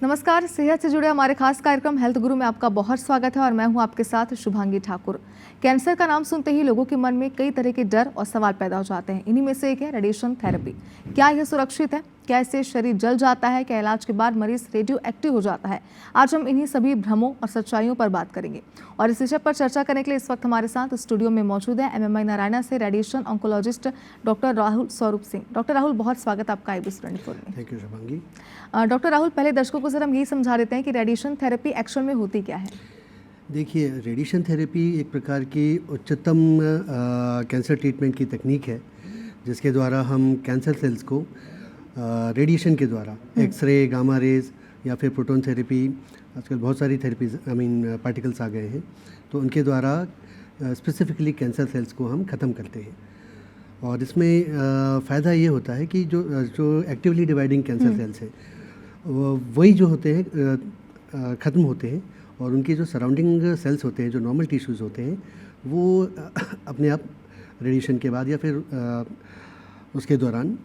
नमस्कार, सेहत से जुड़े हमारे खास कार्यक्रम हेल्थ गुरु में आपका बहुत स्वागत है और मैं हूं आपके साथ शुभांगी ठाकुर। कैंसर का नाम सुनते ही लोगों के मन में कई तरह के डर और सवाल पैदा हो जाते हैं। इन्हीं में से एक है रेडिएशन थेरेपी। क्या यह सुरक्षित है? क्या इससे शरीर जल जाता है? क्या इलाज के बाद मरीज रेडियो एक्टिव हो जाता है? आज हम इन्हीं सभी भ्रमों और सच्चाइयों पर बात करेंगे और इस विषय पर चर्चा करने के लिए इस वक्त हमारे साथ स्टूडियो में मौजूद है MMI नारायणा से radiation oncologist doctor Rahul Swaroop Singh. Doctor Rahul, बहुत स्वागत आपका IBS 24 में। Thank you Shubhangi. Doctor Rahul, पहले दर्शकों को जरा हम यही समझा देते हैं कि रेडिएशन थेरेपी एक्चुअल में होती क्या है। देखिए, रेडिएशन थेरेपी एक प्रकार की उच्चतम कैंसर ट्रीटमेंट की तकनीक है जिसके द्वारा हम कैंसर सेल्स को रेडिएशन के द्वारा एक्सरे, गामा रेज या फिर प्रोटॉन थेरेपी, आजकल बहुत सारी थेरेपीज पार्टिकल्स आ गए हैं, तो उनके द्वारा स्पेसिफिकली कैंसर सेल्स को हम ख़त्म करते हैं। और इसमें फ़ायदा ये होता है कि जो एक्टिवली डिवाइडिंग कैंसर सेल्स हैं वही जो होते हैं ख़त्म होते हैं और उनके जो सराउंडिंग सेल्स होते हैं, जो नॉर्मल टिश्यूज़ होते हैं, वो अपने आप रेडिएशन के बाद या फिर उसके दौरान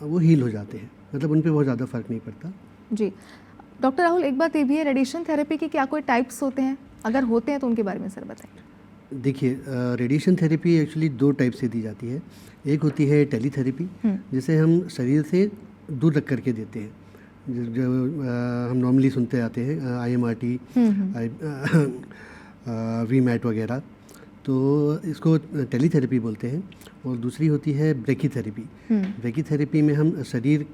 वो हील हो जाते हैं। मतलब उन पे बहुत ज़्यादा फ़र्क नहीं पड़ता। जी डॉक्टर राहुल, एक बात ये भी है, रेडिएशन थेरेपी के क्या कोई टाइप्स होते हैं? अगर होते हैं तो उनके बारे में सर बताएं। देखिए, रेडिएशन थेरेपी एक्चुअली दो टाइप से दी जाती है। एक होती है टेलीथेरेपी, जिसे हम शरीर से दूर रख करके देते हैं, जो हम नॉर्मली सुनते आते हैं, IMRT, VMAT वगैरह, तो इसको टेलीथेरेपी बोलते हैं। और दूसरी होती है ब्रेकीथेरेपी। ब्रेकीथेरेपी में हम शरीर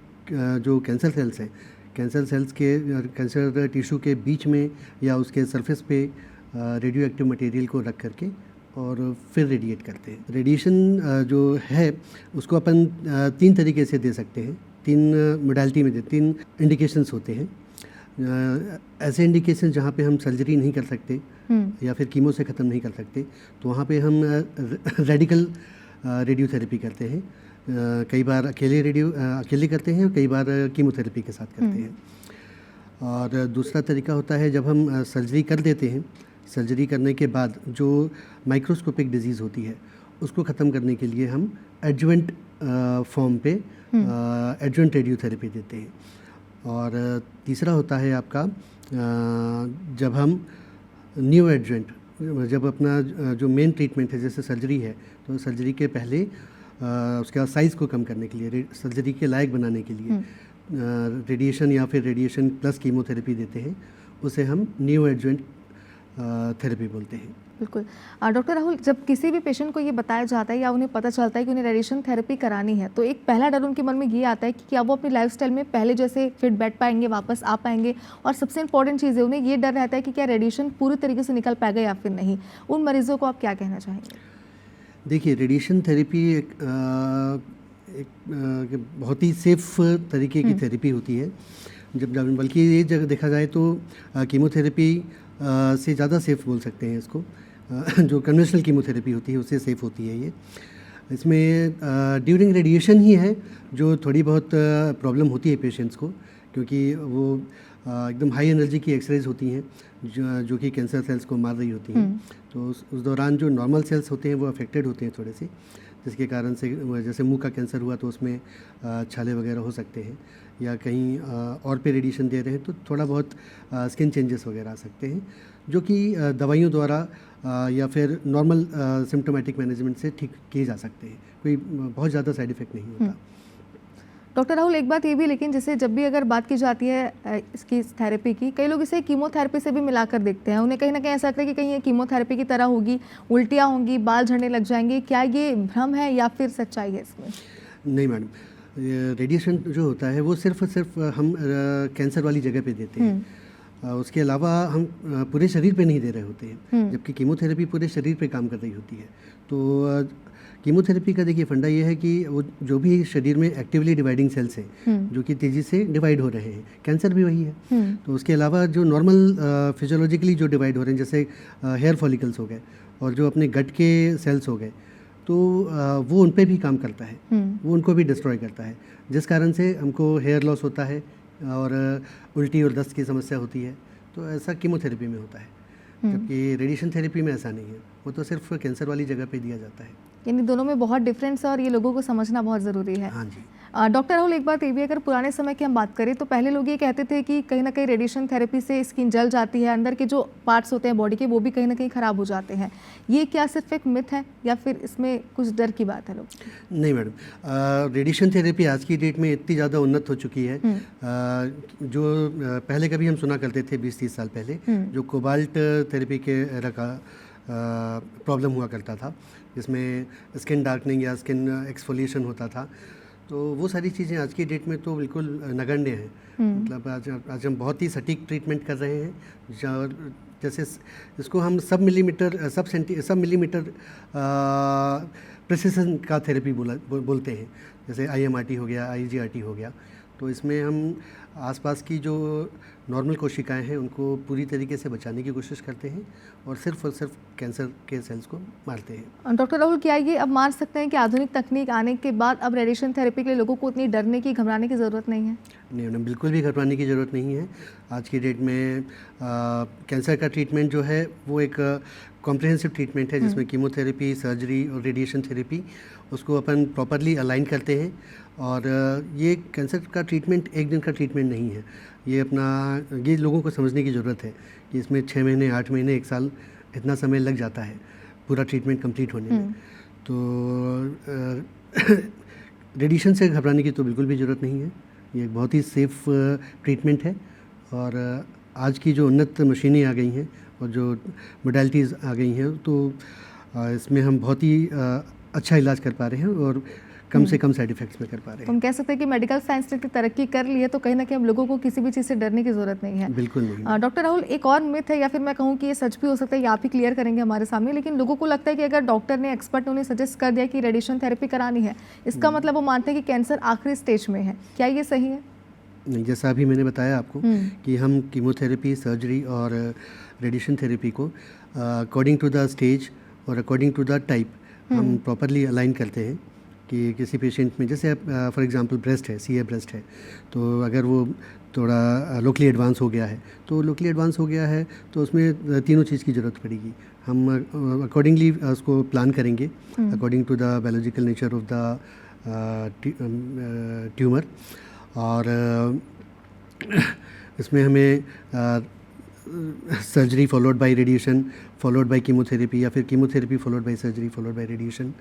जो कैंसर सेल्स हैं, कैंसर सेल्स के कैंसर टिश्यू के बीच में या उसके सरफेस पे रेडियो एक्टिव मटेरियल को रख करके और फिर रेडिएट करते हैं। रेडिएशन जो है उसको अपन 3 तरीके से दे सकते हैं, 3 मोडालिटी में 3 इंडिकेशंस होते हैं। ऐसे इंडिकेशन जहाँ पे हम सर्जरी नहीं कर सकते या फिर कीमो से ख़त्म नहीं कर सकते, तो वहाँ पे हम रेडिकल रेडियोथेरेपी करते हैं। कई बार अकेले करते हैं और कई बार कीमोथेरेपी के साथ करते हैं। और दूसरा तरीका होता है जब हम सर्जरी कर देते हैं, सर्जरी करने के बाद जो माइक्रोस्कोपिक डिजीज़ होती है उसको ख़त्म करने के लिए हम एडजुवेंट फॉर्म पे एडजुवेंट रेडियोथेरेपी देते हैं। और तीसरा होता है आपका जब हम न्यू एडजुवेंट, जब अपना जो मेन ट्रीटमेंट है जैसे सर्जरी है, तो सर्जरी के पहले उसका साइज़ को कम करने के लिए, सर्जरी के लायक बनाने के लिए रेडिएशन या फिर रेडिएशन प्लस कीमोथेरेपी देते हैं। उसे हम न्यू एडजुवेंट थेरेपी बोलते हैं। बिल्कुल। डॉक्टर राहुल, जब किसी भी पेशेंट को ये बताया जाता है या उन्हें पता चलता है कि उन्हें रेडिएशन थेरेपी करानी है, तो एक पहला डर उनके मन में ये आता है कि क्या वो अपनी लाइफस्टाइल में पहले जैसे फिट बैठ पाएंगे, वापस आ पाएंगे, और सबसे इंपॉर्टेंट चीज़ है उन्हें ये डर रहता है कि क्या रेडिएशन पूरी तरीके से निकल पाएगा या फिर नहीं। उन मरीजों को आप क्या कहना चाहेंगे? देखिए, रेडिएशन थेरेपी एक बहुत ही सेफ तरीके की थेरेपी होती है। जब बल्कि ये जगह देखा जाए तो कीमोथेरेपी से ज़्यादा सेफ़ बोल सकते हैं इसको। जो कन्वेंशनल कीमोथेरेपी होती है उससे सेफ़ होती है ये। इसमें ड्यूरिंग रेडिएशन ही है जो थोड़ी बहुत प्रॉब्लम होती है पेशेंट्स को, क्योंकि वो एकदम हाई एनर्जी की एक्सरेज होती हैं जो कि कैंसर सेल्स को मार रही होती हैं। तो उस दौरान जो नॉर्मल सेल्स होते हैं वो अफेक्टेड होते हैं थोड़े से, जिसके कारण से जैसे मुंह का कैंसर हुआ तो उसमें छाले वगैरह हो सकते हैं, या कहीं और पे रेडिएशन दे रहे हैं तो थोड़ा बहुत स्किन चेंजेस वगैरह आ सकते हैं, जो कि दवाइयों द्वारा या फिर नॉर्मल सिम्टोमेटिक मैनेजमेंट से ठीक किए जा सकते हैं। कोई बहुत ज़्यादा साइड इफ़ेक्ट नहीं होता। डॉक्टर राहुल, एक बात ये भी, लेकिन जैसे जब भी अगर बात की जाती है इसकी थेरेपी की, कई लोग इसे कीमोथेरेपी से भी मिलाकर देखते हैं। उन्हें कहीं ना कहीं ऐसा लगता है कि कहीं ये कीमोथेरेपी की तरह होगी, उल्टियाँ होंगी, बाल झड़ने लग जाएंगे। क्या ये भ्रम है या फिर सच्चाई है इसमें? नहीं मैडम, रेडिएशन जो होता है वो सिर्फ हम कैंसर वाली जगह पे देते हैं। उसके अलावा हम पूरे शरीर पे नहीं दे रहे होते हैं, जबकि कीमोथेरेपी पूरे शरीर पे काम कर रही होती है। तो कीमोथेरेपी का देखिए फंडा ये है कि वो जो भी शरीर में एक्टिवली डिवाइडिंग सेल्स हैं जो कि तेज़ी से डिवाइड हो रहे हैं, कैंसर भी वही है। तो उसके अलावा जो नॉर्मल फिजियोलॉजिकली जो डिवाइड हो रहे हैं, जैसे हेयर फॉलिकल्स हो गए और जो अपने गट के सेल्स हो गए, तो वो उन पे भी काम करता है, वो उनको भी डिस्ट्रॉय करता है, जिस कारण से हमको हेयर लॉस होता है और उल्टी और दस्त की समस्या होती है। तो ऐसा कीमोथेरेपी में होता है, जबकि रेडिएशन थेरेपी में ऐसा नहीं है, वो तो सिर्फ कैंसर वाली जगह पे दिया जाता है। यानी दोनों में बहुत डिफरेंस है और ये लोगों को समझना बहुत ज़रूरी है। हाँ जी। डॉक्टर राहुल, एक बात ये भी, अगर पुराने समय की हम बात करें तो पहले लोग ये कहते थे कि कहीं ना कहीं रेडिएशन थेरेपी से स्किन जल जाती है, अंदर के जो पार्ट्स होते हैं बॉडी के वो भी कहीं ना कहीं ख़राब हो जाते हैं। ये क्या सिर्फ एक मिथ है या फिर इसमें कुछ डर की बात है लोग? नहीं मैडम, रेडिएशन थेरेपी आज की डेट में इतनी ज़्यादा उन्नत हो चुकी है। जो पहले कभी हम सुना करते थे 20-30 साल पहले, जो कोबाल्ट थेरेपी के एरा का प्रॉब्लम हुआ करता था, जिसमें स्किन डार्कनिंग या स्किन एक्सफोलिएशन होता था, तो वो सारी चीज़ें आज की डेट में तो बिल्कुल नगण्य हैं। मतलब आज हम बहुत ही सटीक ट्रीटमेंट कर रहे हैं, जैसे इसको हम सब मिलीमीटर प्रिसिशन का थेरेपी बोलते हैं। जैसे IMRT हो गया, IGRT हो गया। तो इसमें हम आसपास की जो नॉर्मल कोशिकाएं हैं उनको पूरी तरीके से बचाने की कोशिश करते हैं और सिर्फ कैंसर के सेल्स को मारते हैं। डॉक्टर राहुल, क्या ये अब मान सकते हैं कि आधुनिक तकनीक आने के बाद अब रेडिएशन थेरेपी के लिए लोगों को उतनी डरने की, घबराने की ज़रूरत नहीं है? नहीं मैडम, बिल्कुल भी घबराने की ज़रूरत नहीं है। आज की डेट में कैंसर का ट्रीटमेंट जो है वो एक कॉम्प्रिहेंसिव ट्रीटमेंट है, जिसमें कीमोथेरेपी, सर्जरी और रेडिएशन थेरेपी उसको अपन प्रॉपरली अलाइन करते हैं। और ये कैंसर का ट्रीटमेंट एक दिन का ट्रीटमेंट नहीं है। ये लोगों को समझने की ज़रूरत है कि इसमें 6 महीने, 8 महीने, 1 साल इतना समय लग जाता है पूरा ट्रीटमेंट कंप्लीट होने में। तो रेडिएशन से घबराने की तो बिल्कुल भी ज़रूरत नहीं है। ये एक बहुत ही सेफ़ ट्रीटमेंट है और आज की जो उन्नत मशीनें आ गई हैं और जो मोडालिटीज़ आ गई हैं, तो इसमें हम बहुत ही अच्छा इलाज कर पा रहे हैं और कम से कम साइड इफ़ेक्ट्स में कर पा रहे हैं। तो हम कह सकते हैं कि मेडिकल साइंस ने इतनी तरक्की कर ली है तो कहीं ना कहीं हम लोगों को किसी भी चीज़ से डरने की ज़रूरत नहीं है। बिल्कुल नहीं। डॉक्टर राहुल, एक और मिथ है या फिर मैं कहूँ कि ये सच भी हो सकता है, ये आप ही क्लियर करेंगे हमारे सामने, लेकिन लोगों को लगता है कि अगर डॉक्टर ने, एक्सपर्ट ने उन्हें सजेस्ट कर दिया कि रेडिएशन थेरेपी करानी है, इसका मतलब वो मानते हैं कि कैंसर आखिरी स्टेज में है। क्या ये सही है? नहीं, जैसा अभी मैंने बताया आपको कि हम कीमोथेरेपी, सर्जरी और रेडिएशन थेरेपी को अकॉर्डिंग टू द स्टेज और अकॉर्डिंग टू द टाइप हम प्रॉपरली अलाइन करते हैं कि किसी पेशेंट में, जैसे फॉर एग्जांपल ब्रेस्ट है, CA ब्रेस्ट है, तो अगर वो थोड़ा लोकली एडवांस हो गया है तो उसमें तीनों चीज़ की ज़रूरत पड़ेगी। हम अकॉर्डिंगली उसको प्लान करेंगे according to the biological nature of the tumour. और इसमें हमें surgery followed by radiation followed by chemotherapy या फिर chemotherapy followed by surgery followed by radiation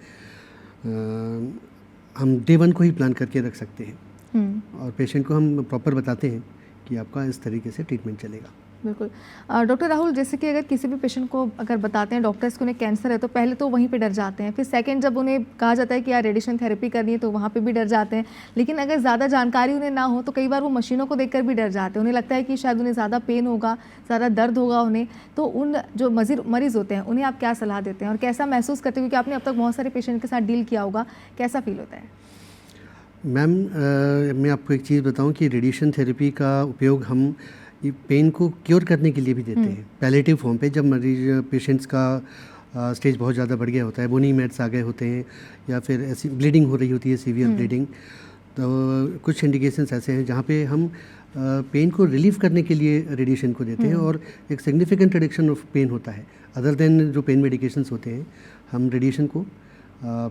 हम डे 1 को ही प्लान करके रख सकते हैं और पेशेंट को हम प्रॉपर बताते हैं कि आपका इस तरीके से ट्रीटमेंट चलेगा। बिल्कुल। डॉक्टर राहुल, जैसे कि अगर किसी भी पेशेंट को अगर बताते हैं डॉक्टर्स को उन्हें कैंसर है तो पहले तो वहीं पे डर जाते हैं, फिर सेकंड जब उन्हें कहा जाता है कि यार रेडिएशन थेरेपी करनी है तो वहाँ पे भी डर जाते हैं, लेकिन अगर ज़्यादा जानकारी उन्हें ना हो तो कई बार वो मशीनों को देखकर भी डर जाते हैं। उन्हें लगता है कि शायद उन्हें ज़्यादा पेन होगा, ज़्यादा दर्द होगा उन्हें। तो उन जो मरीज़ होते हैं उन्हें आप क्या सलाह देते हैं और कैसा महसूस करते हैं, क्योंकि आपने अब तक बहुत सारे पेशेंट के साथ डील किया होगा, कैसा फील होता है? मैम, मैं आपको एक चीज़ बताऊं कि रेडिएशन थेरेपी का उपयोग हम ये पेन को क्योर करने के लिए भी देते हैं पैलेटिव फॉर्म पे। जब मरीज पेशेंट्स का स्टेज बहुत ज़्यादा बढ़ गया होता है, बोनी मेट्स आ गए होते हैं या फिर ऐसी ब्लीडिंग हो रही होती है, सीवियर ब्लीडिंग, तो कुछ इंडिकेशंस ऐसे हैं जहाँ पे हम पेन को रिलीव करने के लिए रेडिएशन को देते हैं और एक सिग्निफिकेंट रिडक्शन ऑफ पेन होता है। अदर देन जो पेन मेडिकेशंस होते हैं, हम रेडिएशन को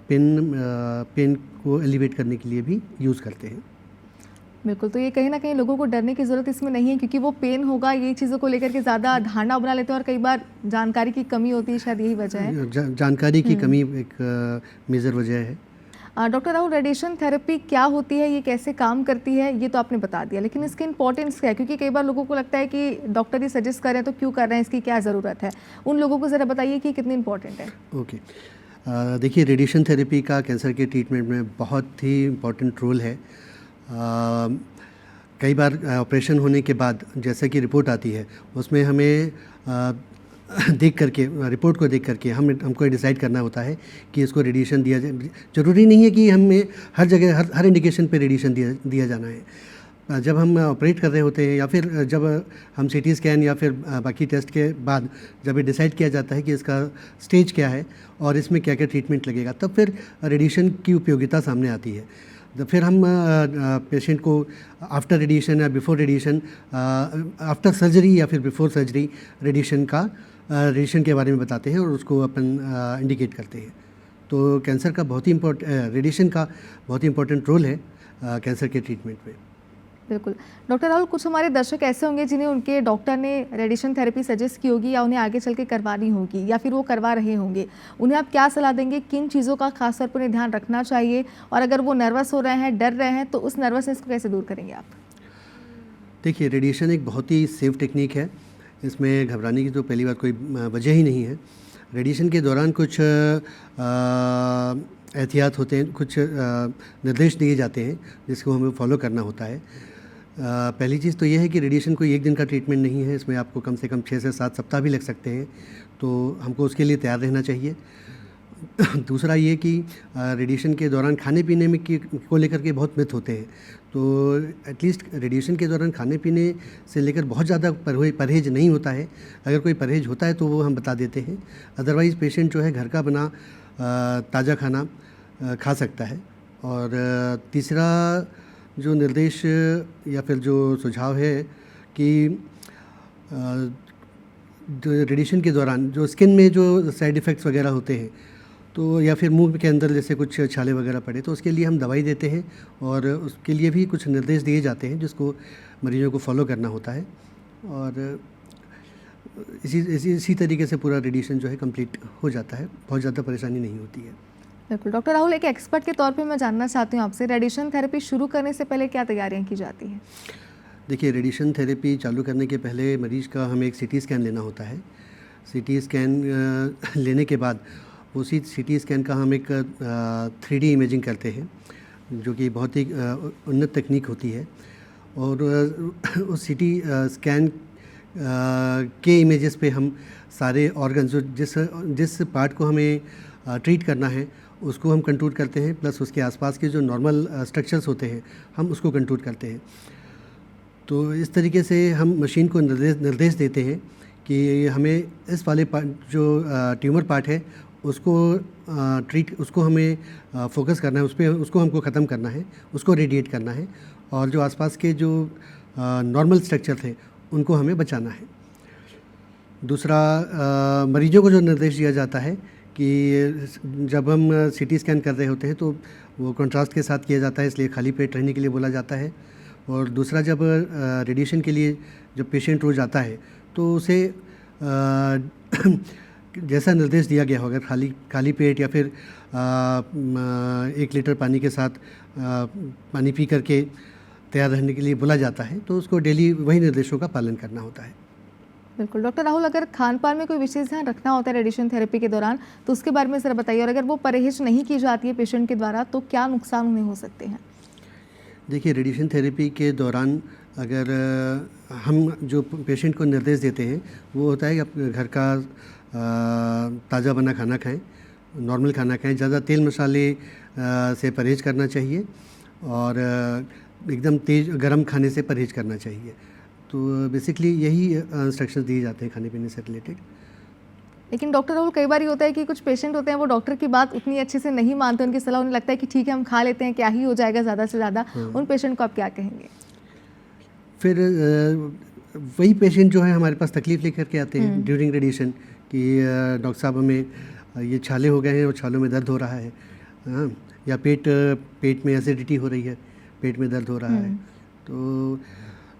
पेन को एलिवेट करने के लिए भी यूज़ करते हैं। बिल्कुल। तो ये कहीं ना कहीं लोगों को डरने की ज़रूरत इसमें नहीं है, क्योंकि वो पेन होगा ये चीज़ों को लेकर के ज़्यादा धारणा बना लेते हैं और कई बार जानकारी की कमी होती है, शायद यही वजह है। जानकारी की कमी एक मेजर वजह है। डॉक्टर राहुल, रेडिएशन थेरेपी क्या होती है, ये कैसे काम करती है, ये तो आपने बता दिया, लेकिन इसकी इंपॉर्टेंस क्या है? क्योंकि कई बार लोगों को लगता है कि डॉक्टर ही सजेस्ट कर रहे हैं तो क्यों कर रहे हैं, इसकी क्या ज़रूरत है? उन लोगों को ज़रा बताइए कि कितनी इंपॉर्टेंट है। ओके, देखिए, रेडिएशन थेरेपी का कैंसर के ट्रीटमेंट में बहुत ही इम्पोर्टेंट रोल है। कई बार ऑपरेशन होने के बाद जैसा कि रिपोर्ट आती है, उसमें हमें देख करके, रिपोर्ट को देख करके हमको डिसाइड करना होता है कि इसको रेडिएशन दिया जाए। ज़रूरी नहीं है कि हमें हर जगह हर इंडिकेशन पे रेडिएशन दिया जाना है। जब हम ऑपरेट कर रहे होते हैं या फिर जब हम CT स्कैन या फिर बाकी टेस्ट के बाद जब ये डिसाइड किया जाता है कि इसका स्टेज क्या है और इसमें क्या क्या ट्रीटमेंट लगेगा, तब फिर रेडिएशन की उपयोगिता सामने आती है। तो फिर हम पेशेंट को आफ्टर रेडिएशन या बिफोर रेडिएशन, आफ्टर सर्जरी या फिर बिफोर सर्जरी रेडिएशन के बारे में बताते हैं और उसको अपन इंडिकेट करते हैं। तो कैंसर का बहुत ही रेडिएशन का बहुत ही इम्पोर्टेंट रोल है कैंसर के ट्रीटमेंट में। बिल्कुल। डॉक्टर राहुल, कुछ हमारे दर्शक ऐसे होंगे जिन्हें उनके डॉक्टर ने रेडिएशन थेरेपी सजेस्ट की होगी या उन्हें आगे चल के करवानी होगी या फिर वो करवा रहे होंगे, उन्हें आप क्या सलाह देंगे, किन चीज़ों का खास तौर पर उन्हें ध्यान रखना चाहिए, और अगर वो नर्वस हो रहे हैं, डर रहे हैं, तो उस नर्वसनेस को कैसे दूर करेंगे आप? देखिए, रेडिएशन एक बहुत ही सेफ टेक्निक है, इसमें घबराने की तो पहली बात कोई वजह ही नहीं है। रेडिएशन के दौरान कुछ एहतियात होते हैं, कुछ निर्देश दिए जाते हैं जिसको हमें फॉलो करना होता है। पहली चीज़ तो यह है कि रेडिएशन कोई एक दिन का ट्रीटमेंट नहीं है, इसमें आपको कम से कम 6 से 7 सप्ताह भी लग सकते हैं, तो हमको उसके लिए तैयार रहना चाहिए। दूसरा ये कि रेडिएशन के दौरान खाने पीने में को लेकर के बहुत मिथ होते हैं, तो एटलीस्ट रेडिएशन के दौरान खाने पीने से लेकर बहुत ज़्यादा परहेज नहीं होता है। अगर कोई परहेज होता है तो वो हम बता देते हैं, अदरवाइज़ पेशेंट जो है घर का बना ताज़ा खाना खा सकता है। और तीसरा जो निर्देश या फिर जो सुझाव है कि जो रेडिएशन के दौरान जो स्किन में जो साइड इफ़ेक्ट्स वगैरह होते हैं, तो या फिर मुंह के अंदर जैसे कुछ छाले वगैरह पड़े, तो उसके लिए हम दवाई देते हैं और उसके लिए भी कुछ निर्देश दिए जाते हैं जिसको मरीजों को फॉलो करना होता है। और इसी तरीके से पूरा रेडिएशन जो है कंप्लीट हो जाता है, बहुत ज़्यादा परेशानी नहीं होती है। बिल्कुल। डॉक्टर राहुल, एक एक्सपर्ट के तौर पे मैं जानना चाहती हूँ आपसे, रेडिएशन थेरेपी शुरू करने से पहले क्या तैयारियाँ की जाती हैं? देखिए, रेडिएशन थेरेपी चालू करने के पहले मरीज़ का हमें एक सीटी स्कैन लेना होता है। सीटी स्कैन लेने के बाद उसी सीटी स्कैन का हम एक 3D इमेजिंग करते हैं, जो कि बहुत ही उन्नत तकनीक होती है। और उस सीटी स्कैन के इमेजेस पे हम सारे ऑर्गन जो जिस पार्ट को हमें ट्रीट करना है उसको हम कंट्रोल करते हैं, प्लस उसके आसपास के जो नॉर्मल स्ट्रक्चर्स होते हैं हम उसको कंट्रोल करते हैं। तो इस तरीके से हम मशीन को निर्देश देते हैं कि हमें इस वाले पार्ट जो ट्यूमर पार्ट है उसको उसको हमें फोकस करना है, उसको हमको ख़त्म करना है, उसको रेडिएट करना है, और जो आसपास के जो नॉर्मल स्ट्रक्चर थे उनको हमें बचाना है। दूसरा, मरीजों को जो निर्देश दिया जाता है कि जब हम सीटी स्कैन कर रहे होते हैं तो वो कंट्रास्ट के साथ किया जाता है, इसलिए खाली पेट रहने के लिए बोला जाता है। और दूसरा, जब रेडिएशन के लिए जब पेशेंट रोज आता है तो उसे जैसा निर्देश दिया गया हो, अगर खाली पेट या फिर 1 लीटर पानी के साथ पानी पी करके तैयार रहने के लिए बोला जाता है, तो उसको डेली वही निर्देशों का पालन करना होता है। बिल्कुल। डॉक्टर राहुल, अगर खान पान में कोई विशेष ध्यान रखना होता है रेडिएशन थेरेपी के दौरान, तो उसके बारे में ज़रा बताइए, और अगर वो परहेज नहीं की जाती है पेशेंट के द्वारा तो क्या नुकसान उन्हें हो सकते हैं? देखिए, रेडिएशन थेरेपी के दौरान अगर हम जो पेशेंट को निर्देश देते हैं वो होता है कि आप घर का ताज़ा बना खाना खाएं, नॉर्मल खाना खाएं, ज़्यादा तेल मसाले से परहेज करना चाहिए, और एकदम तेज़ गरम खाने से परहेज करना चाहिए। तो बेसिकली यही इंस्ट्रक्शंस दिए जाते हैं खाने पीने से रिलेटेड। लेकिन डॉक्टर राहुल, कई बार ये होता है कि कुछ पेशेंट होते हैं वो डॉक्टर की बात उतनी अच्छे से नहीं मानते, उनकी सलाह, उन्हें लगता है कि ठीक है हम खा लेते हैं, क्या ही हो जाएगा ज़्यादा से ज़्यादा। उन पेशेंट को आप क्या कहेंगे? फिर वही पेशेंट जो है हमारे पास तकलीफ़ लेकर के आते हैं ड्यूरिंग रेडिएशन कि डॉक्टर साहब हमें ये छाले हो गए हैं और छालों में दर्द हो रहा है, हाँ, या पेट में एसिडिटी हो रही है, पेट में दर्द हो रहा है। तो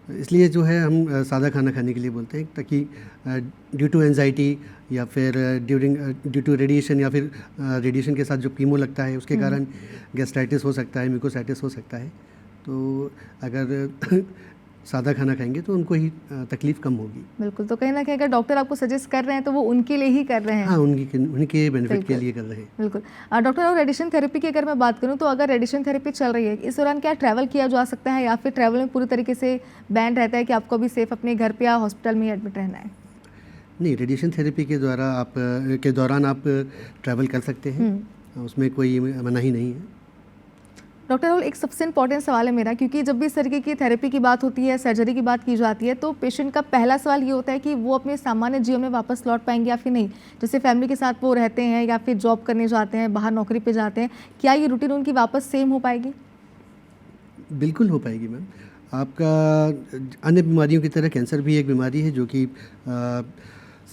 इसलिए जो है हम सादा खाना खाने के लिए बोलते हैं, ताकि ड्यू टू एंजाइटी या फिर ड्यू टू रेडिएशन या फिर रेडिएशन के साथ जो कीमो लगता है उसके कारण गैस्ट्राइटिस हो सकता है, म्यूकोसाइटिस हो सकता है। तो अगर सादा खाना खाएंगे तो उनको ही तकलीफ़ कम होगी। बिल्कुल। तो कहीं ना कहीं अगर डॉक्टर आपको सजेस्ट कर रहे हैं तो वो उनके लिए ही कर रहे हैं। हाँ, उनके बेनिफिट के लिए कर रहे हैं। बिल्कुल। डॉक्टर, और रेडिएशन थेरेपी की अगर मैं बात करूं तो अगर रेडिएशन थेरेपी चल रही है, इस दौरान क्या ट्रैवल किया जा सकता है, या फिर ट्रैवल में पूरी तरीके से बैन रहता है कि आपको भी सेफ अपने घर पे या हॉस्पिटल में एडमिट रहना है? नहीं, रेडिएशन थेरेपी के दौरान आप ट्रैवल कर सकते हैं, उसमें कोई मनाही नहीं है। डॉक्टर राहुल, एक सबसे इम्पॉर्टेंट सवाल है मेरा, क्योंकि जब भी इस तरीके की थेरेपी की बात होती है, सर्जरी की बात की जाती है, तो पेशेंट का पहला सवाल ये होता है कि वो अपने सामान्य जीवन में वापस लौट पाएंगे या फिर नहीं। जैसे फैमिली के साथ वो रहते हैं या फिर जॉब करने जाते हैं, बाहर नौकरी पे जाते हैं, क्या ये रूटीन उनकी वापस सेम हो पाएगी? बिल्कुल हो पाएगी मैम। आपका अन्य बीमारियों की तरह कैंसर भी एक बीमारी है जो कि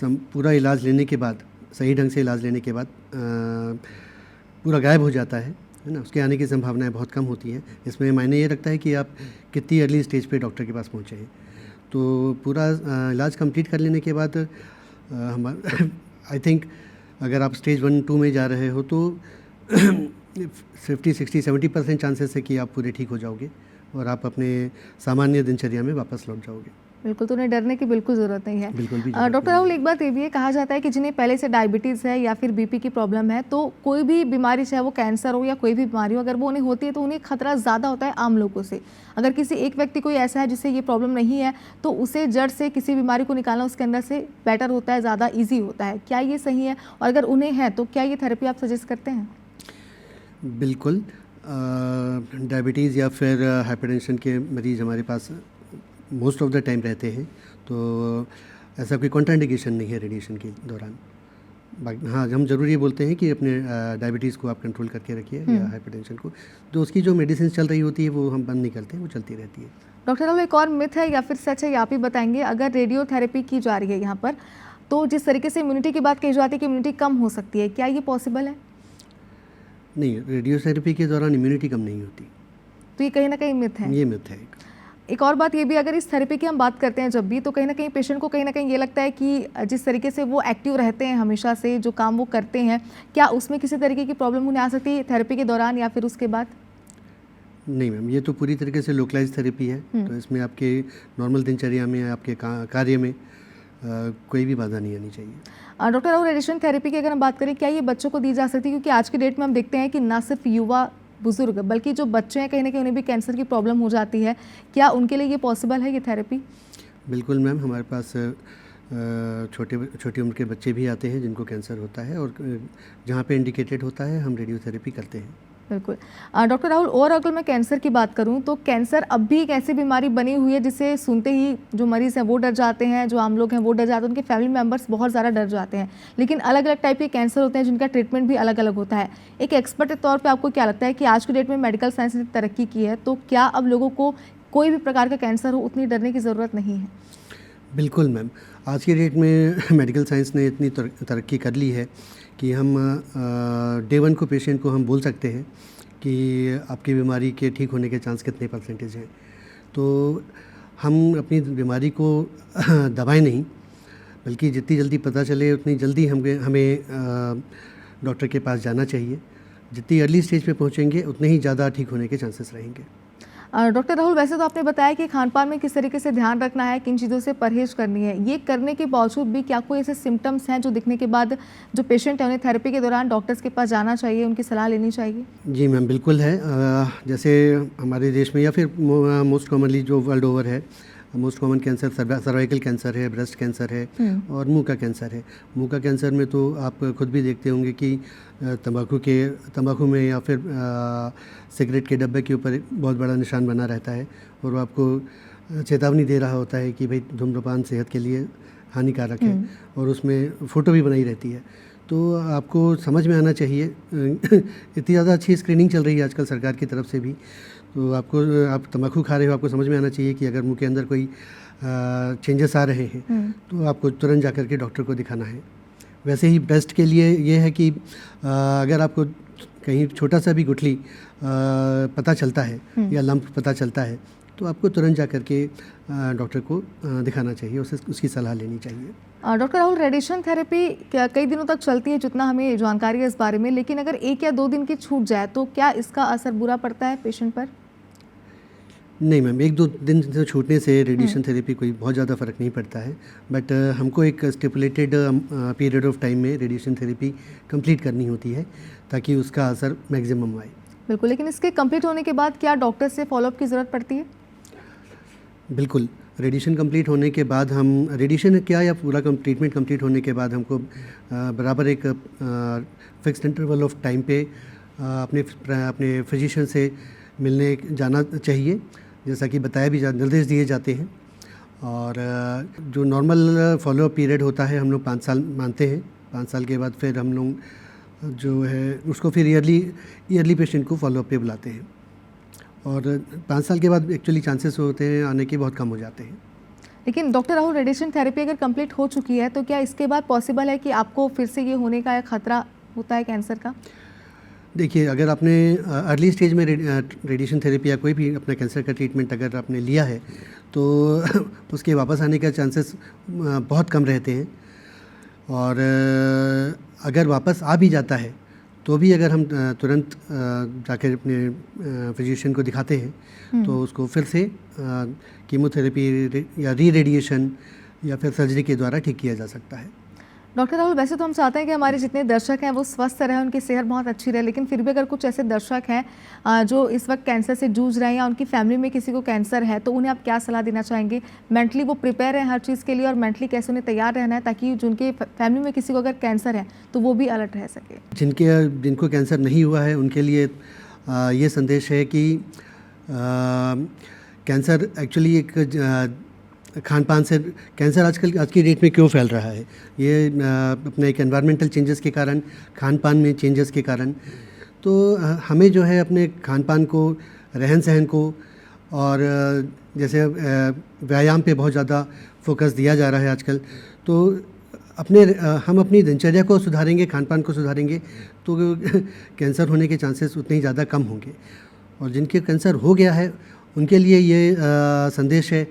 पूरा इलाज लेने के बाद, सही ढंग से इलाज लेने के बाद पूरा गायब हो जाता है। है ना, उसके आने की संभावनाएं बहुत कम होती हैं। इसमें मायने ये रखता है कि आप कितनी अर्ली स्टेज पे डॉक्टर के पास पहुँचे हैं। तो पूरा इलाज कंप्लीट कर लेने के बाद हम आई थिंक अगर आप स्टेज 1-2 में जा रहे हो तो 50-60-70% चांसेस है कि आप पूरे ठीक हो जाओगे और आप अपने सामान्य दिनचर्या में वापस लौट जाओगे। बिल्कुल, तो उन्हें डरने की बिल्कुल ज़रूरत नहीं है। बिल्कुल भी डॉक्टर राहुल, एक बात ये भी है, कहा जाता है कि जिन्हें पहले से डायबिटीज़ है या फिर बीपी की प्रॉब्लम है, तो कोई भी बीमारी, चाहे वो कैंसर हो या कोई भी बीमारी हो, अगर वो उन्हें होती है तो उन्हें खतरा ज़्यादा होता है आम लोगों से। अगर किसी एक व्यक्ति कोई ऐसा है जिससे ये प्रॉब्लम नहीं है, तो उसे जड़ से किसी बीमारी को निकालना उसके अंदर से बेटर होता है, ज़्यादा ईजी होता है। क्या ये सही है? और अगर उन्हें है तो क्या ये थेरेपी आप सजेस्ट करते हैं? बिल्कुल। डायबिटीज़ या फिर हाइपरटेंशन के मरीज़ हमारे पास मोस्ट ऑफ द टाइम रहते हैं, तो ऐसा कोई कॉन्ट्राइंडिकेशन नहीं है रेडिएशन के दौरान। हाँ, हम ज़रूर ये बोलते हैं कि अपने डायबिटीज़ को आप कंट्रोल करके रखिए या हाइपरटेंशन को। तो उसकी जो मेडिसिन चल रही होती है वो हम बंद नहीं करते, वो चलती रहती है। डॉक्टर राहुल, एक और मिथ है या फिर सच है, ये आप ही बताएंगे। अगर रेडियोथेरेपी की जा रही है यहाँ पर, तो जिस तरीके से इम्यूनिटी की बात कही जाती है कि इम्यूनिटी कम हो सकती है, क्या ये पॉसिबल है? नहीं, रेडियोथेरेपी के दौरान इम्यूनिटी कम नहीं होती। तो ये कहीं ना कहीं मिथ है। ये मिथ है। एक और बात ये भी, अगर इस थेरेपी की हम बात करते हैं जब भी, तो कहीं ना कहीं पेशेंट को कहीं ना कहीं ये लगता है कि जिस तरीके से वो एक्टिव रहते हैं हमेशा से, जो काम वो करते हैं, क्या उसमें किसी तरीके की प्रॉब्लम उन्हें आ सकती है थेरेपी के दौरान या फिर उसके बाद? नहीं मैम, ये तो पूरी तरीके से लोकलाइज थेरेपी है। तो इसमें आपके नॉर्मल दिनचर्या में, आपके कार्य में कोई भी बाधा नहीं आनी चाहिए। डॉक्टर राहुल, रेडिएशन थेरेपी की अगर हम बात करें, क्या ये बच्चों को दी जा सकती है? क्योंकि आज की डेट में हम देखते हैं कि ना सिर्फ युवा बुजुर्ग बल्कि जो बच्चे हैं कहीं ना कहीं उन्हें भी कैंसर की प्रॉब्लम हो जाती है। क्या उनके लिए ये पॉसिबल है ये थेरेपी? बिल्कुल मैम, हमारे पास छोटी उम्र के बच्चे भी आते हैं जिनको कैंसर होता है, और जहाँ पे इंडिकेटेड होता है हम रेडियोथेरेपी करते हैं। बिल्कुल। डॉक्टर राहुल, और अगर मैं कैंसर की बात करूं तो कैंसर अब भी एक ऐसी बीमारी बनी हुई है जिसे सुनते ही जो मरीज़ हैं वो डर जाते हैं, जो आम लोग हैं वो डर जाते हैं, उनके फैमिली मेम्बर्स बहुत ज़्यादा डर जाते हैं। लेकिन अलग अलग टाइप के कैंसर होते हैं जिनका ट्रीटमेंट भी अलग अलग होता है। एक एक्सपर्ट के तौर पर आपको क्या लगता है कि आज की डेट में मेडिकल साइंस ने तरक्की की है, तो क्या अब लोगों को कोई भी प्रकार का कैंसर हो उतनी डरने की ज़रूरत नहीं है? बिल्कुल मैम, आज की डेट में मेडिकल साइंस ने इतनी तरक्की कर ली है कि हम डे 1 को पेशेंट को हम बोल सकते हैं कि आपकी बीमारी के ठीक होने के चांस कितने % हैं। तो हम अपनी बीमारी को दबाएं नहीं, बल्कि जितनी जल्दी पता चले उतनी जल्दी हमें डॉक्टर के पास जाना चाहिए। जितनी अर्ली स्टेज पे पहुंचेंगे उतने ही ज़्यादा ठीक होने के चांसेस रहेंगे। डॉक्टर राहुल, वैसे तो आपने बताया कि खान पान में किस तरीके से ध्यान रखना है, किन चीज़ों से परहेज करनी है। ये करने के बावजूद भी क्या कोई ऐसे सिम्टम्स हैं जो दिखने के बाद जो पेशेंट है उन्हें थेरेपी के दौरान डॉक्टर्स के पास जाना चाहिए, उनकी सलाह लेनी चाहिए? जी मैम, बिल्कुल है। जैसे हमारे देश में या फिर मोस्ट कॉमनली जो वर्ल्ड ओवर है, most common cancer cervical cancer है, ब्रेस्ट कैंसर है और मुंह का कैंसर है। मुंह का कैंसर में तो आप खुद भी देखते होंगे कि तंबाकू में या फिर सिगरेट के डब्बे के ऊपर एक बहुत बड़ा निशान बना रहता है और वो आपको चेतावनी दे रहा होता है कि भाई धूम्रपान सेहत के लिए हानिकारक है, और उसमें फ़ोटो भी बनाई रहती है। तो आपको समझ में आना चाहिए। इतनी ज़्यादा अच्छी स्क्रीनिंग चल रही है आजकल सरकार की तरफ से भी, तो आप तंबाकू खा रहे हो, आपको समझ में आना चाहिए कि अगर मुंह के अंदर कोई चेंजेस आ रहे हैं तो आपको तुरंत जा कर के डॉक्टर को दिखाना है। वैसे ही ब्रेस्ट के लिए ये है कि अगर आपको कहीं छोटा सा भी गुठली पता चलता है या लंप पता चलता है तो आपको तुरंत जा कर के डॉक्टर को दिखाना चाहिए, उसकी सलाह लेनी चाहिए। डॉक्टर राहुल, रेडिएशन थेरेपी कई दिनों तक चलती है जितना हमें जानकारी है इस बारे में, लेकिन अगर 1 या 2 दिन की छूट जाए तो क्या इसका असर बुरा पड़ता है पेशेंट पर? नहीं मैम, 1-2 दिन से छूटने से रेडिएशन थेरेपी कोई बहुत ज़्यादा फ़र्क नहीं पड़ता है, बट हमको एक स्टिपुलेटेड पीरियड ऑफ टाइम में रेडिएशन थेरेपी कंप्लीट करनी होती है ताकि उसका असर मैक्सिमम आए। बिल्कुल, लेकिन इसके कंप्लीट होने के बाद क्या डॉक्टर से फॉलोअप की ज़रूरत पड़ती है? बिल्कुल, रेडिएशन कंप्लीट होने के बाद हम रेडिएशन क्या या पूरा ट्रीटमेंट कंप्लीट होने के बाद हमको बराबर एक फिक्स्ड इंटरवल ऑफ टाइम पे अपने फिजिशियन से मिलने जाना चाहिए, जैसा कि बताया भी निर्देश दिए जाते हैं। और जो नॉर्मल फॉलोअप पीरियड होता है हम लोग 5 साल मानते हैं। 5 साल के बाद फिर हम लोग जो है उसको फिर ईयरली पेशेंट को फॉलोअप पे बुलाते हैं, और 5 साल के बाद एक्चुअली चांसेस होते हैं आने के बहुत कम हो जाते हैं। लेकिन डॉक्टर राहुल, रेडिएशन थेरेपी अगर कंप्लीट हो चुकी है तो क्या इसके बाद पॉसिबल है कि आपको फिर से ये होने का खतरा होता है कैंसर का? देखिए, अगर आपने अर्ली स्टेज में रेडिएशन थेरेपी या कोई भी अपना कैंसर का ट्रीटमेंट अगर आपने लिया है तो उसके वापस आने का चांसेस बहुत कम रहते हैं। और अगर वापस आ भी जाता है तो भी अगर हम तुरंत जाकर अपने फिजिशियन को दिखाते हैं तो उसको फिर से कीमोथेरेपी या रेडिएशन या फिर सर्जरी के द्वारा ठीक किया जा सकता है। डॉक्टर राहुल, वैसे तो हम चाहते हैं कि हमारे जितने दर्शक हैं वो स्वस्थ रहें, उनकी सेहत बहुत अच्छी रहे, लेकिन फिर भी अगर कुछ ऐसे दर्शक हैं जो इस वक्त कैंसर से जूझ रहे हैं या उनकी फैमिली में किसी को कैंसर है, तो उन्हें आप क्या सलाह देना चाहेंगे? मेंटली वो प्रिपेयर हैं हर चीज़ के लिए और मेंटली कैसे उन्हें तैयार रहना है ताकि जिनके फैमिली में किसी को अगर कैंसर है तो वो भी अलर्ट रह सके? जिनको कैंसर नहीं हुआ है उनके लिए ये संदेश है कि कैंसर एक्चुअली एक खान पान से कैंसर आजकल आज की डेट में क्यों फैल रहा है, ये अपने एक एनवायरमेंटल चेंजेस के कारण, खान पान में चेंजेस के कारण। तो हमें जो है अपने खान पान को, रहन सहन को और जैसे व्यायाम पे बहुत ज़्यादा फोकस दिया जा रहा है आजकल, तो हम अपनी दिनचर्या को सुधारेंगे, खान पान को सुधारेंगे तो कैंसर होने के चांसेस उतने ही ज़्यादा कम होंगे। और जिनके कैंसर हो गया है उनके लिए ये संदेश है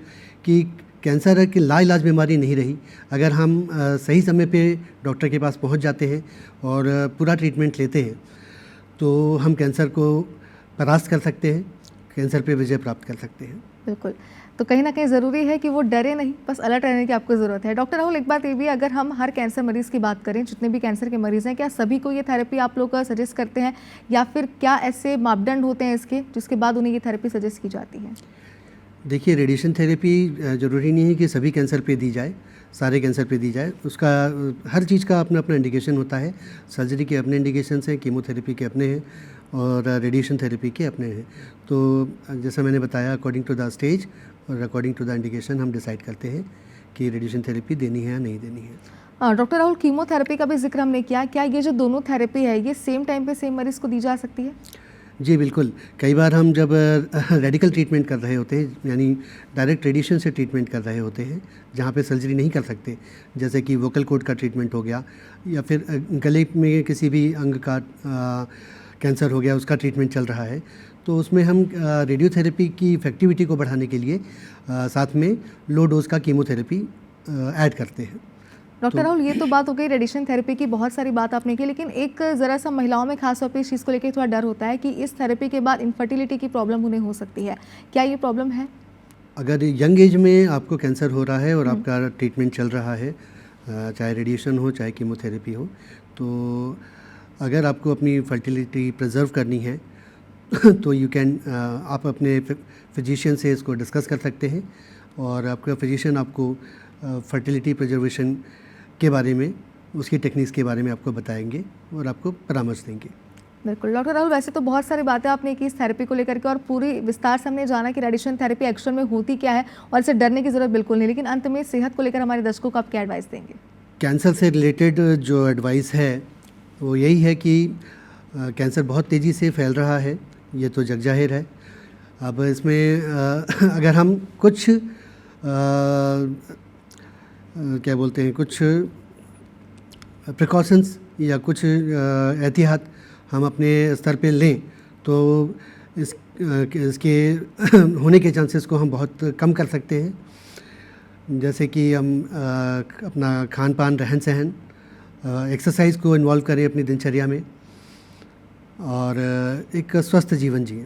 कि कैंसर की लाइलाज बीमारी नहीं रही। अगर हम सही समय पे डॉक्टर के पास पहुंच जाते हैं और पूरा ट्रीटमेंट लेते हैं तो हम कैंसर को परास्त कर सकते हैं, कैंसर पे विजय प्राप्त कर सकते हैं। बिल्कुल, तो कहीं ना कहीं ज़रूरी है कि वो डरे नहीं, बस अलर्ट रहने की आपको ज़रूरत है। डॉक्टर राहुल, एक बात ये भी, अगर हम हर कैंसर मरीज़ की बात करें, जितने भी कैंसर के मरीज़ हैं, क्या सभी को ये थेरेपी आप लोग सजेस्ट करते हैं या फिर क्या ऐसे मापदंड होते हैं इसके जिसके बाद उन्हें ये थेरेपी सजेस्ट की जाती है? देखिए, रेडिएशन थेरेपी ज़रूरी नहीं है कि सभी कैंसर पे दी जाए, सारे कैंसर पे दी जाए। उसका हर चीज़ का अपना अपना इंडिकेशन होता है। सर्जरी के अपने इंडिकेशंस हैं, कीमोथेरेपी के अपने हैं और रेडिएशन थेरेपी के अपने हैं। तो जैसा मैंने बताया, अकॉर्डिंग टू द स्टेज और अकॉर्डिंग टू द इंडिकेशन हम डिसाइड करते हैं कि रेडिएशन थेरेपी देनी है या नहीं देनी है। डॉक्टर राहुल, कीमोथेरेपी का भी जिक्र हमने किया, क्या ये जो दोनों थेरेपी है ये सेम टाइम पे सेम मरीज़ को दी जा सकती है? जी बिल्कुल। कई बार हम जब रेडिकल ट्रीटमेंट कर रहे होते हैं, यानी डायरेक्ट रेडिएशन से ट्रीटमेंट कर रहे होते हैं जहाँ पे सर्जरी नहीं कर सकते, जैसे कि वोकल कॉर्ड का ट्रीटमेंट हो गया या फिर गले में किसी भी अंग का कैंसर हो गया, उसका ट्रीटमेंट चल रहा है, तो उसमें हम रेडियोथेरेपी की इफेक्टिविटी को बढ़ाने के लिए साथ में लो डोज का कीमोथेरेपी ऐड करते हैं। डॉक्टर राहुल, ये तो बात हो गई रेडिएशन थेरेपी की, बहुत सारी बात आपने की, लेकिन एक ज़रा सा महिलाओं में खासतौर पे इस चीज़ को लेकर थोड़ा डर होता है कि इस थेरेपी के बाद इनफर्टिलिटी की प्रॉब्लम उन्हें हो सकती है। क्या ये प्रॉब्लम है? अगर यंग एज में आपको कैंसर हो रहा है और आपका ट्रीटमेंट चल रहा है, चाहे रेडिएशन हो चाहे कीमोथेरेपी हो, तो अगर आपको अपनी फर्टिलिटी प्रिजर्व करनी है तो आप अपने फिजिशियन से इसको डिस्कस कर सकते हैं और आपका फिजिशियन आपको फर्टिलिटी प्रिजर्वेशन के बारे में, उसकी टेक्निक्स के बारे में आपको बताएंगे और आपको परामर्श देंगे। बिल्कुल डॉक्टर राहुल, वैसे तो बहुत सारी बातें आपने की इस थेरेपी को लेकर के और पूरी विस्तार से हमने जाना कि रेडिएशन थेरेपी एक्चुअल में होती क्या है और इससे डरने की ज़रूरत बिल्कुल नहीं, लेकिन अंत में सेहत को लेकर हमारे दर्शकों को आप क्या एडवाइस देंगे? कैंसर से रिलेटेड जो एडवाइस है वो यही है कि कैंसर बहुत तेज़ी से फैल रहा है, ये तो जग जाहिर है। अब इसमें अगर हम कुछ क्या बोलते हैं, कुछ प्रिकॉशंस या कुछ एहतियात हम अपने स्तर पे लें तो इसके होने के चांसेस को हम बहुत कम कर सकते हैं। जैसे कि हम अपना खान पान, रहन सहन, एक्सरसाइज को इन्वॉल्व करें अपनी दिनचर्या में और एक स्वस्थ जीवन जिएं,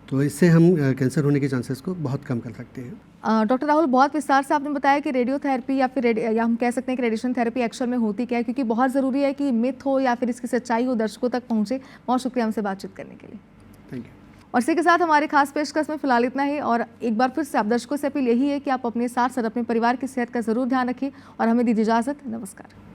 तो इससे हम कैंसर होने के चांसेस को बहुत कम कर सकते हैं। डॉक्टर राहुल, बहुत विस्तार से आपने बताया कि रेडियोथेरेपी या फिर या हम कह सकते हैं कि रेडिएशन थेरेपी एक्चुअल में होती क्या है, क्योंकि बहुत ज़रूरी है कि मिथ हो या फिर इसकी सच्चाई हो दर्शकों तक पहुँचे। बहुत शुक्रिया हमसे बातचीत करने के लिए। Thank you. और इसी के साथ हमारे खास पेशकश में फिलहाल इतना ही, और एक बार फिर से आप दर्शकों से अपील यही है कि आप अपने साथ साथ अपने परिवार की सेहत का ज़रूर ध्यान रखें और हमें दीजिए इजाज़त। नमस्कार।